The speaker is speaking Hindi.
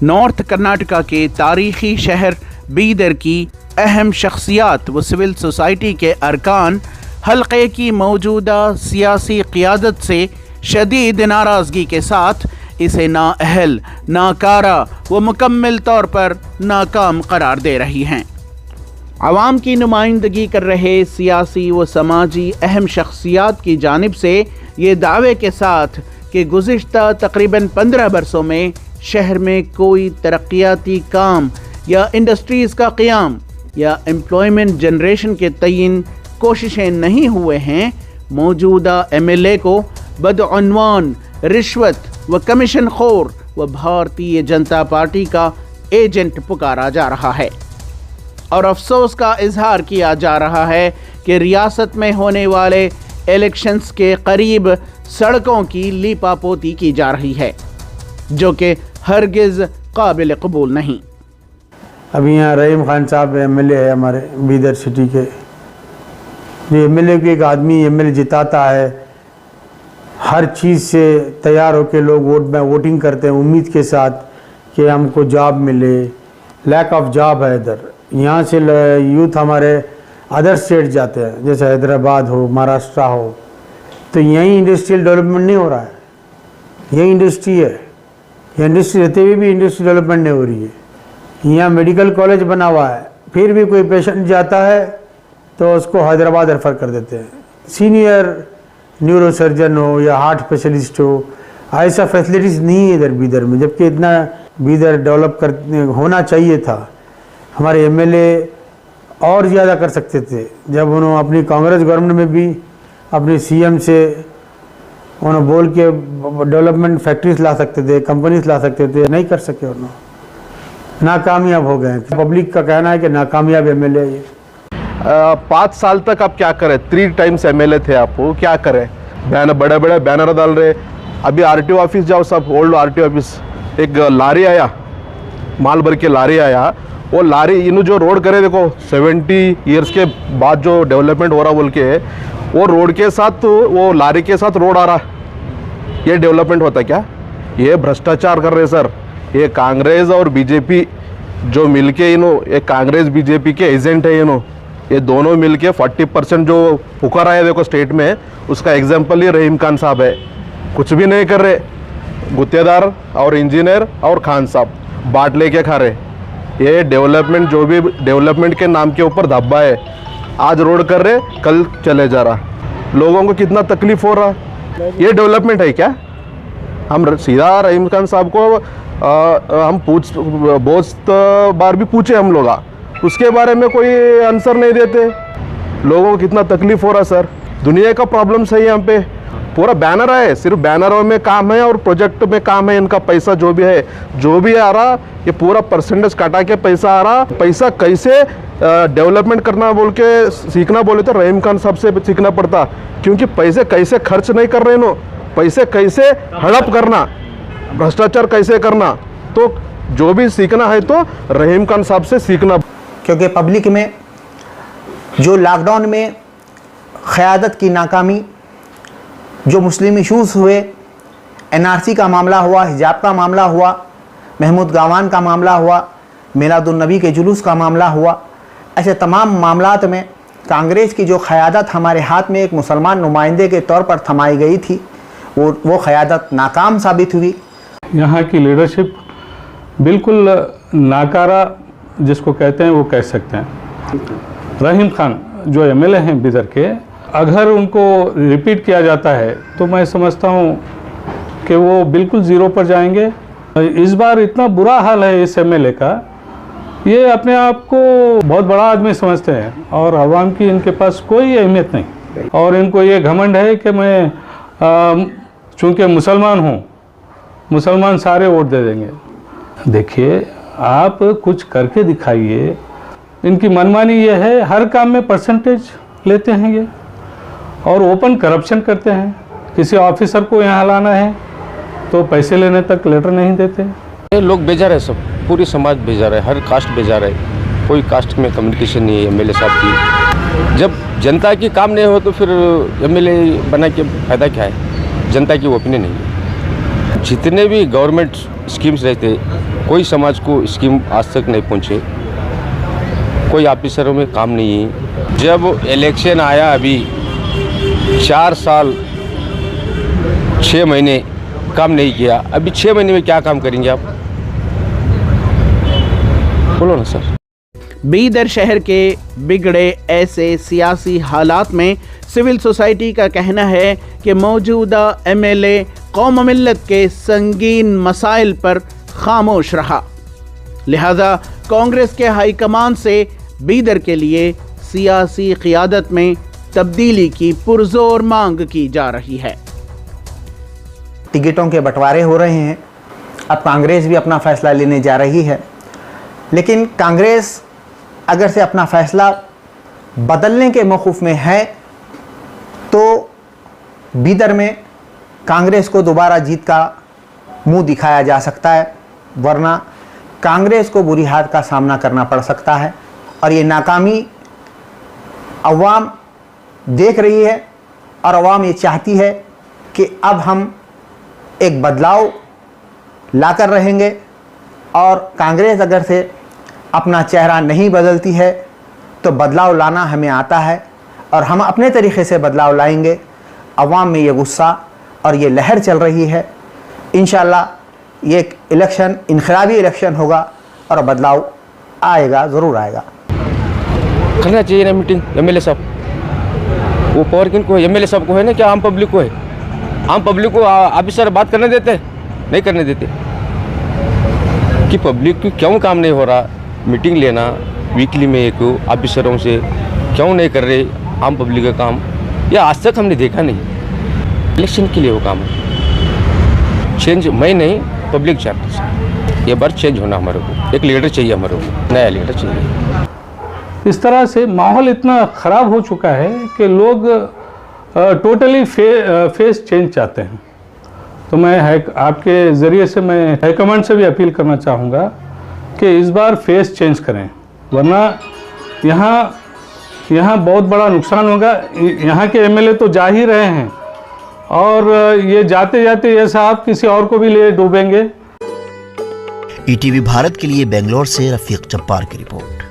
नॉर्थ कर्नाटका के तारीखी शहर बीदर की अहम शख्सियात व सिविल सोसाइटी के अरकान हल्के की मौजूदा सियासी क़ियादत से शदीद नाराज़गी के साथ इसे नाअहल, नाकारा व मुकम्मल तौर पर नाकाम करार दे रही हैं। आवाम की नुमाइंदगी कर रहे सियासी व समाजी अहम शख्सियात की जानिब से ये दावे के साथ कि गुज़िश्ता तकरीबन 15 बरसों में शहर में कोई तरक्याती काम या इंडस्ट्रीज़ का क़याम या एम्प्लॉयमेंट जनरेशन के तयीन कोशिशें नहीं हुए हैं, मौजूदा MLA को बदउन्वान, रिश्वत व कमीशन खोर व भारतीय जनता पार्टी का एजेंट पुकारा जा रहा है और अफसोस का इजहार किया जा रहा है कि रियासत में होने वाले इलेक्शंस के करीब सड़कों की लीपापोती की जा रही है, जो कि हरगिज़ काबिल कबूल नहीं। अभी यहाँ रहीम खान साहब MLA है हमारे बीदर सिटी के। जो MLA के एक आदमी MLA जिताता है, हर चीज़ से तैयार होकर लोग वोटिंग करते हैं उम्मीद के साथ कि हमको जॉब मिले। लैक ऑफ जॉब है इधर। यहाँ से यूथ हमारे अदर स्टेट जाते हैं, जैसे हैदराबाद हो, महाराष्ट्र हो, तो यहीं इंडस्ट्रियल डेवलपमेंट नहीं हो रहा है। यही इंडस्ट्री है, ये इंडस्ट्री रहते हुए भी इंडस्ट्रियल डेवलपमेंट नहीं हो रही है। यहाँ मेडिकल कॉलेज बना हुआ है, फिर भी कोई पेशेंट जाता है तो उसको हैदराबाद रेफ़र कर देते हैं। सीनियर न्यूरो सर्जन हो या हार्ट स्पेशलिस्ट हो, ऐसा फैसिलिटीज़ नहीं है इधर बीदर में, जबकि इतना बीदर डेवलप होना चाहिए था। हमारे MLA और ज़्यादा कर सकते थे। जब उन्होंने अपनी कांग्रेस गवर्नमेंट में भी अपने CM से उन्होंने बोल के डेवलपमेंट फैक्ट्रीज ला सकते थे, कंपनीज ला सकते थे, नहीं कर सके। उन्होंने नाकामयाब हो गए। पब्लिक का कहना है कि नाकामयाब MLA ये। 5 साल तक आप क्या करें? 3 टाइम्स MLA थे आप, वो क्या करें? बैनर, बड़े बड़े बैनर डाल रहे। अभी RTO ऑफिस जाओ, सब ओल्ड RTO ऑफिस, एक लारी आया, माल भर के लारी आया, वो लारी इन जो रोड करे, देखो 70 ईयर्स के बाद जो डेवलपमेंट हो रहा बोल के, वो रोड के साथ, वो लारी के साथ रोड आ रहा, ये डेवलपमेंट होता क्या? ये भ्रष्टाचार कर रहे सर। ये कांग्रेस और BJP जो मिलके ये कांग्रेस BJP के एजेंट है, ये दोनों मिलके 40% जो पुकारा है देखो स्टेट में, उसका एग्जाम्पल ही रहीम खान साहब है। कुछ भी नहीं कर रहे, गुत्तेदार और इंजीनियर और खान साहब बाट लेके खा रहे। ये डेवलपमेंट, जो भी डेवलपमेंट के नाम के ऊपर धब्बा है, आज रोड कर रहे, कल चले जा रहा। लोगों को कितना तकलीफ हो रहा, ये डेवलपमेंट है क्या? हम सीधा रहीम खान साहब को हम बहुत बार भी पूछे हम लोग, उसके बारे में कोई आंसर नहीं देते। लोगों को कितना तकलीफ हो रहा सर। दुनिया का प्रॉब्लम सही है। यहाँ पे पूरा बैनर है, सिर्फ बैनरों में काम है और प्रोजेक्ट में काम है। इनका पैसा जो भी है, जो भी आ रहा, ये पूरा परसेंटेज काटा के पैसा आ रहा। पैसा कैसे डेवलपमेंट करना बोल के सीखना बोले तो रहीम खान साहब से सीखना पड़ता, क्योंकि पैसे कैसे खर्च नहीं कर रहे नो, पैसे कैसे हड़प करना, भ्रष्टाचार कैसे करना, तो जो भी सीखना है तो रहीम खान साहब से सीखना। क्योंकि पब्लिक में जो लॉकडाउन में क़यादत की नाकामी, जो मुस्लिम इशूज़ हुए, NRC का मामला हुआ, हिजाब का मामला हुआ, महमूद गावान का मामला हुआ, मिलादुन्नबी के जुलूस का मामला हुआ, ऐसे तमाम मामलात में कांग्रेस की जो क़यादत हमारे हाथ में एक मुसलमान नुमाइंदे के तौर पर थमाई गई थी, वो क़यादत नाकाम साबित हुई। यहाँ की लीडरशिप बिल्कुल नाकारा जिसको कहते हैं वो कह सकते हैं। रहीम खान जो MLA हैं बिदर के, अगर उनको रिपीट किया जाता है तो मैं समझता हूँ कि वो बिल्कुल ज़ीरो पर जाएंगे। इस बार इतना बुरा हाल है इस MLA का, ये अपने आप को बहुत बड़ा आदमी समझते हैं और आवाम की इनके पास कोई अहमियत नहीं, और इनको ये घमंड है कि मैं चूँकि मुसलमान हूँ, मुसलमान सारे वोट दे देंगे। देखिए, आप कुछ करके दिखाइए। इनकी मनमानी ये है, हर काम में परसेंटेज लेते हैं ये, और ओपन करप्शन करते हैं। किसी ऑफिसर को यहाँ लाना है तो पैसे लेने तक लेटर नहीं देते। ये लोग बेजार है, सब पूरी समाज बेजार है, हर कास्ट बेजार है, कोई कास्ट में कम्युनिकेशन नहीं है MLA साहब की। जब जनता की काम नहीं हो तो फिर MLA बना के फ़ायदा क्या है? जनता की ओपिनियन नहीं है। जितने भी गवर्नमेंट स्कीम्स रहते कोई समाज को स्कीम आज तक नहीं पहुँचे, कोई ऑफिसरों में काम नहीं है। जब इलेक्शन आया अभी 4 साल 6 महीने काम नहीं किया, अभी 6 महीने में क्या काम करेंगे आप, बोलो ना सर। बीदर शहर के बिगड़े ऐसे सियासी हालात में सिविल सोसाइटी का कहना है कि मौजूदा एमएलए कौम मिल्लत के संगीन मसाइल पर खामोश रहा, लिहाजा कांग्रेस के हाईकमान से बीदर के लिए सियासी क़ियादत में तब्दीली की पुरजोर मांग की जा रही है। टिकटों के बंटवारे हो रहे हैं, अब कांग्रेस भी अपना फैसला लेने जा रही है, लेकिन कांग्रेस अगर से अपना फैसला बदलने के मौक़िफ़ में है तो बीदर में कांग्रेस को दोबारा जीत का मुंह दिखाया जा सकता है, वरना कांग्रेस को बुरी हार का सामना करना पड़ सकता है। और ये नाकामी अवाम देख रही है और अवाम ये चाहती है कि अब हम एक बदलाव लाकर रहेंगे, और कांग्रेस अगर से अपना चेहरा नहीं बदलती है तो बदलाव लाना हमें आता है और हम अपने तरीक़े से बदलाव लाएंगे। अवाम में ये गुस्सा और ये लहर चल रही है, इंशाअल्लाह ये इलेक्शन इनक़िलाबी इलेक्शन होगा और बदलाव आएगा, ज़रूर आएगा। करना चाहिए ना मीटिंग एमएलए साहब, वो पावर किनको है, एमएलए साहब को है ना, क्या आम पब्लिक को है? आम पब्लिक को ऑफिसर बात करने देते, नहीं करने देते कि पब्लिक को क्यों काम नहीं हो रहा, मीटिंग लेना वीकली में एक ऑफिसरों से क्यों नहीं कर रहे आम पब्लिक का काम, या आज तक हमने देखा नहीं। इलेक्शन के लिए वो काम है, चेंज मैं नहीं पब्लिक चाहती है, ये बार चेंज होना हमारे को, एक लीडर चाहिए हमारे को, नया लीडर चाहिए। इस तरह से माहौल इतना ख़राब हो चुका है कि लोग टोटली फेस चेंज चाहते हैं। तो मैं आपके ज़रिए से मैं हाईकमांड से भी अपील करना चाहूँगा कि इस बार फेस चेंज करें, वरना यहाँ बहुत बड़ा नुकसान होगा। यहाँ के एमएलए तो जा ही रहे हैं और ये जाते जाते ये साहब किसी और को भी ले डूबेंगे। ईटीवी भारत के लिए बेंगलोर से रफीक जब्बार की रिपोर्ट।